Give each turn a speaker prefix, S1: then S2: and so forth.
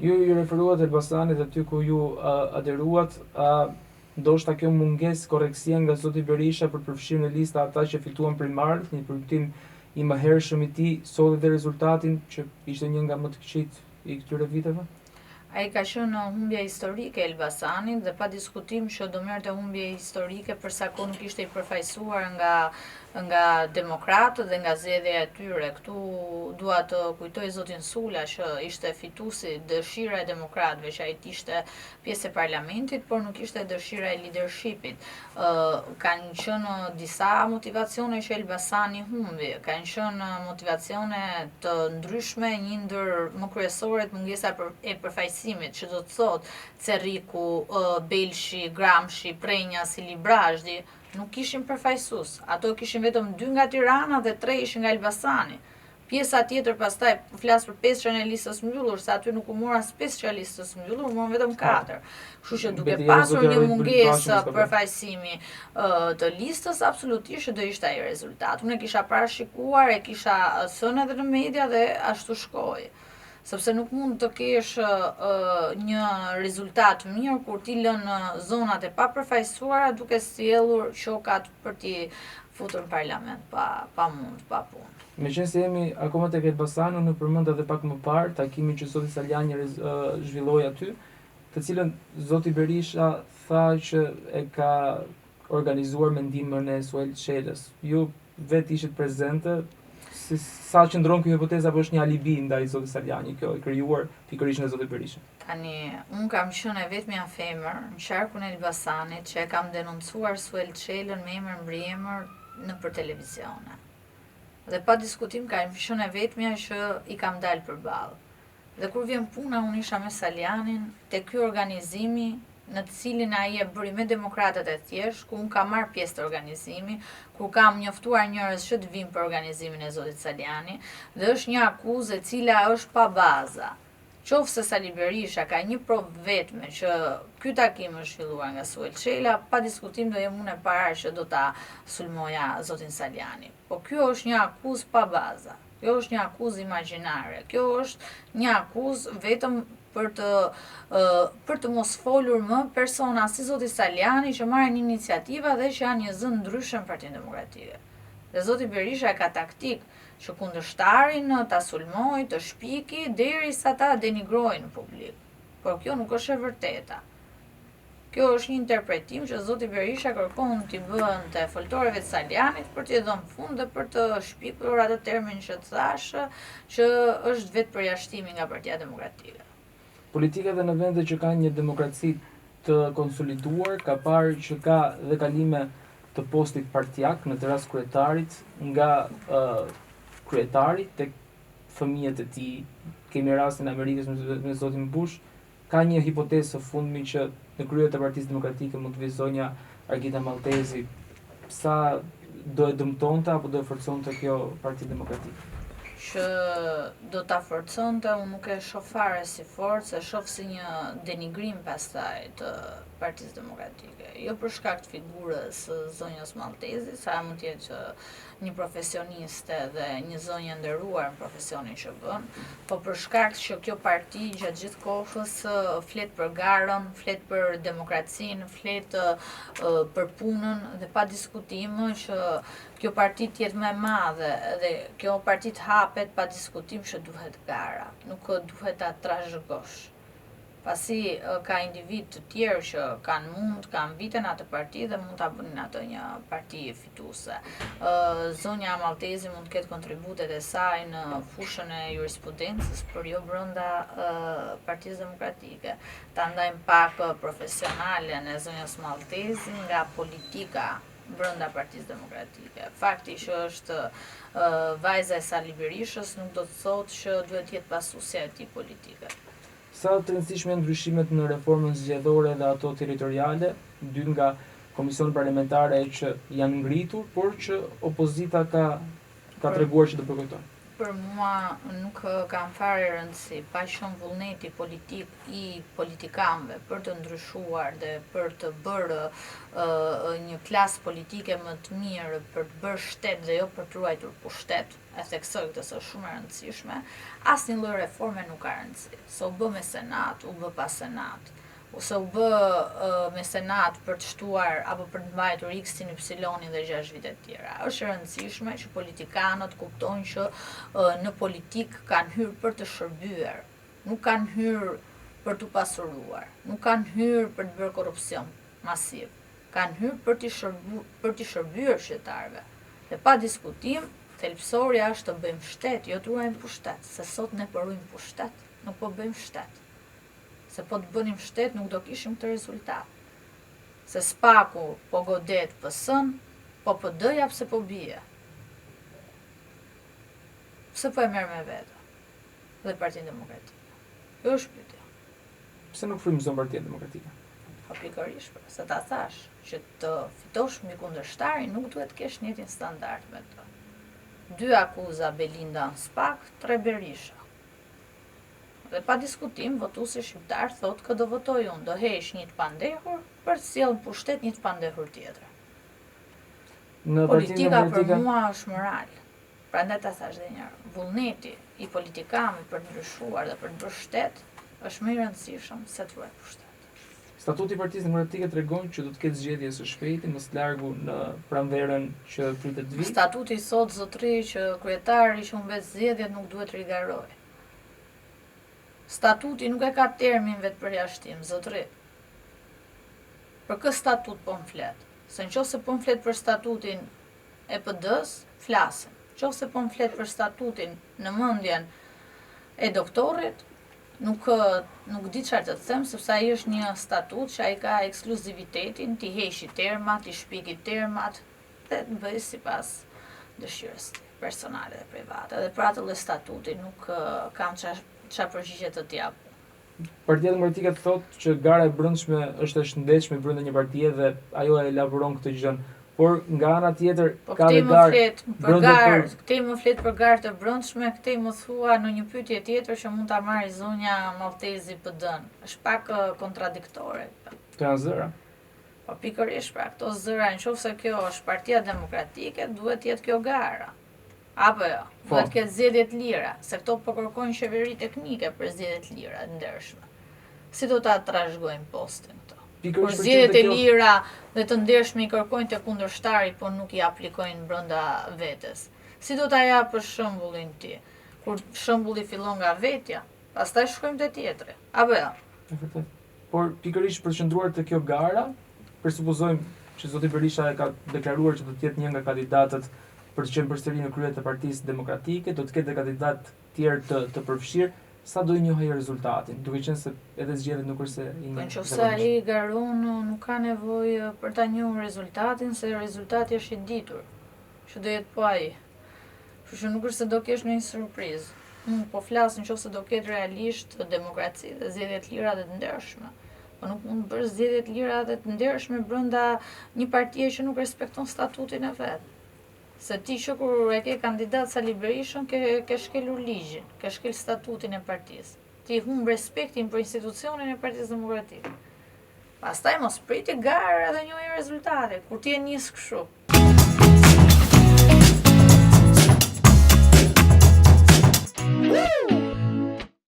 S1: Ju referuat Elbasanit aty ku ju aderuat, ndoshta kjo mungesë korreksie nga zoti Berisha për përfshirë në lista ata që fituan primarët, një përfitim i mëhershëm i tij, solli dhe rezultatin që ishte një nga më të këqijt i këtyre viteve?
S2: Ai ka qenë humbje historike e Elbasanit dhe pa diskutim që do merrte humbje historike përsa kohë nuk ishte i përfaqësuar nga demokratët dhe nga zgjedhja e tyre. Këtu dua të kujtoj zotin Sula që ishte fituesi dëshira e demokratëve që ai ishte pjesë e parlamentit, por nuk ishte dëshira e leadershipit. Kanë qenë disa motivacione që Elbasani humbi, kanë qenë motivacione të ndryshme, një ndër më kryesoret mungesa e përfaqësimit, që do të thotë Cerriku, Belshi, Gramshi, Prenja, Silibrazhdi, nuk kishin përfaqësues. Ato kishin vetëm 2 nga Tirana dhe 3 ishin nga Elbasani. Pjesa tjetër pastaj flas për 5 që në listës mbyllur, se aty nuk u mora as 5 që listës mbyllur, morën vetëm 4. Kështu që duke pasur një mungesë përfaqësimi të listës, absolutisht do ishte ai rezultati. Unë e kisha parashikuar, e kisha thënë edhe në media dhe ashtu shkoi. Sepse nuk mund të kesh një rezultat mirë kur ti lën zonat e papërfaqësuara duke sjellur qokat për t'i futur në parlament pa punë.
S1: Meqense jemi akoma tek Elbasani, unë përmend edhe pak më parë takimin që zoti Saljani zhvilloi aty, të cilën zoti Berisha tha që e ka organizuar me ndihmën e Suel Çelës. Ju vetë ishit prezente. Sa qëndron kjo hipoteza apo është një alibi ndaj zotit Saljani, kjo e krijuar pikërisht nga zoti Berisha?
S2: Tani, unë kam qenë e vetmja femër në qarkun e Elbasanit që e kam denoncuar Suel Çelën me emër mbriemër nëpër televizione. Dhe pa diskutim kam qenë e vetmja që i kam dalë përballë. Dhe kur vjen puna, unë isha me Saljanin te ky organizimi në të cilin ai e bëri me demokratët e thjeshtë, ku unë kam marrë pjesë të organizimi, ku kam njoftuar njerëz që të vinë për organizimin e zotit Saljani, dhe është një akuzë e cila është pa baza. Qofse Sali Berisha ka një provë vetme që ky takim është filluar nga Suel Çela, pa diskutim do jem unë e para që do ta sulmoja zotin Saljani. Po kjo është një akuzë pa baza. Kjo është një akuzë imagjinare. Kjo është një akuzë vetëm për të mos folur më persona si zoti Saljani që marrin iniciativa dhe që janë një zë ndryshëm në Partinë Demokratike. Dhe zoti Berisha ka taktik që kundërshtarin ta sulmoj, të shpiki derisa ta denigrojnë në publik. Por kjo nuk është e vërteta. Kjo është një interpretim që zoti Berisha kërkon t'i bënte foltorëve të Saljanit për t'i dhënë fund dhe për të shpikur atë termin që thashë që është vetë përjashtimi nga Partia Demokratike.
S1: Politika dhe në vende që kanë një demokraci të konsoliduar, ka parë që ka dhe kalime të postit partijak, në të rast kryetarit, nga kryetari tek fëmijët e tij. Kemi rastin e Amerikës me zotin Bush, ka një hipotezë së fundmi që në krye të Partisë Demokratike mund të vijë zonja Argita Maltezi. Sa do e dëmtonte apo do e forconte kjo Parti Demokratike?
S2: Që do ta forconte, unë nuk e shoh fare si forcë, e shoh si një denigrim pastaj të Partisë Demokratike. Jo për shkak të figurës zonjës Maltezi, sa mund të jetë një profesioniste dhe një zonjë e nderuar në profesionin që bën, po për shkak që kjo parti gjatë gjithë kohës flet për garën, flet për demokracinë, flet për punën dhe pa diskutim që kjo parti të jetë më e madhe dhe kjo parti të hapet pa diskutim që duhet gara, nuk duhet ta trashëgosh. Pasi ka individ të tjerë që kanë mund, kanë vite në atë parti dhe mund ta bënin atë një parti fituese. Zonja Maltezi mund të ketë kontributet e saj në fushën e jurisprudencës, por jo brenda Partisë Demokratike. Ta ndajmë pak profesionalen e zonjës Maltezi nga politika brenda Partisë Demokratike. Fakti që është vajza e Sali Berishës nuk do të thotë që duhet jetë pasuesja e tij politike.
S1: Sa të rëndësishme janë ndryshimet në reformën zgjedhore dhe ato territoriale, dy nga komisionet parlamentare që janë ngritur, por që opozita ka treguar që do përkujtojnë?
S2: për mua nuk kam fare rëndësi, pa shumë vullneti politik i politikanëve për të ndryshuar dhe për të bërë një klasë politike më të mirë, për të bërë shtet dhe jo për të ruajtur pushtet, e theksoj këtë se është shumë e rëndësishme, asnjë lloj reforme nuk ka rëndësi. Se u bë me senat, u bë pa senat, ose u bë me senat për të shtuar apo për të mbajtur X-in, Y-in dhe 6 vite të tjera. Është e rëndësishme që politikanët kuptojnë që në politik kanë hyrë për të shërbyer, nuk kanë hyrë për të pasuruar, nuk kanë hyrë për të bërë korrupsion masiv, kanë hyrë për të shërbyer qytetarëve. Dhe pa diskutim, thelbësorja është të bëjmë shtet, jo të ruajmë pushtet, se sot ne po ruajmë pushtet, nuk po bëjmë shtet. Se po të bënim shtet nuk do kishim këtë rezultat. Se SPAK-u po godet PS-n, po PD-ja pse po bie. Pse po e merr me vete? Dhe Partinë Demokratike. Kjo është pyetja.
S1: Pse nuk frymëzon Partia Demokratike?
S2: Po pikërisht, se ta thash, që të fitosh mbi kundërshtarin nuk duhet të kesh njëjtin standard me të. 2 akuza Belinda në SPAK, 3 Berisha. Dhe pa diskutim, votuesi shqiptar thotë që do votoj unë, do heq një të pandehur për të sjellë pushtet një të pandehur tjetër. Politika për mua është moral. Prandaj ta thash edhe një herë, vullneti i politikanëve për të ndryshuar dhe për të bërë shtet është më i rëndësishëm se të ruaj pushtet.
S1: Statuti i Partisë Demokratike tregon që do të ketë zgjedhje së shpejti, më së largu në pranverën që pritet të vijë.
S2: Statuti thotë zotëri që kryetari që humbet zgjedhjet nuk duhet rigarojë. Statuti nuk e ka termin vetë përjashtim, zotëri. Për kë statut po më flet? Se nëse po më flet për statutin e PD-s, flasim. Nëse po më flet për statutin në mendjen e doktorit, nuk di çfarë të them, sepse ai është një statut që ai ka ekskluzivitetin t'i heqë termat, t'i shpiki termat dhe të bëjë sipas dëshirës personale dhe private. Dhe për atë lloj statuti nuk kam çfarë përgjigje të t'jap.
S1: Partia Demokratike thotë që gara e brendshme është e shëndetshme brenda një partie dhe ajo e elaboron këtë gjë. Por nga ana tjetër ka dhe garë.
S2: Këtej më flet për garë të brendshme, këtej më thua në një pyetje tjetër që mund ta marrë zonja Maltezi PD-n. Është pak kontradiktore.
S1: Këto janë zëra.
S2: Po pikërisht pra, këto zëra, nëse kjo është Partia Demokratike, duhet të jetë kjo gara. Apo jo, duhet të ketë zgjedhje të lira, se këto po kërkojnë qeveri teknike për zgjedhje të lira, të ndershme. Si do ta trashëgojnë postin këto? Por zgjedhjet e lira dhe të ndershme i kërkojnë te kundërshtari, por nuk i aplikojnë brenda vetes. Si do ta jap për shembullin ti? Kur shembulli fillon nga vetja, pastaj shkojmë te tjetri. Apo jo?
S1: Vërtet. Por pikërisht për të qëndruar te kjo gara, presupozojmë që zoti Berisha e ka deklaruar që do të jetë një nga kandidatët për të qenë përsëri në krye të Partisë Demokratike, do të ketë kandidat tjerë të përfshirë, sa do i njohej rezultatin, duke qenë se edhe zgjedhjet nuk është se i
S2: njeh. Po nëse ai garon, nuk ka nevojë për ta njohur rezultatin, se rezultati është i ditur, që do jetë po ai. Kështu që nuk është se do kesh një surprizë. Unë po flas nëse do ketë realisht demokraci dhe zgjedhje të lira dhe të ndershme. Po nuk mund të bësh zgjedhje të lira dhe të ndershme brenda një partie që nuk respekton statutin e vet. Se ti që kur e ke kandidat Sali Berishën, ke shkelur ligjin, ke shkel statutin e partisë. Ti humb respektin për institucionin e Partisë Demokratike. Pastaj mos priti garë edhe njohje rezultate, kur ti e nis kështu.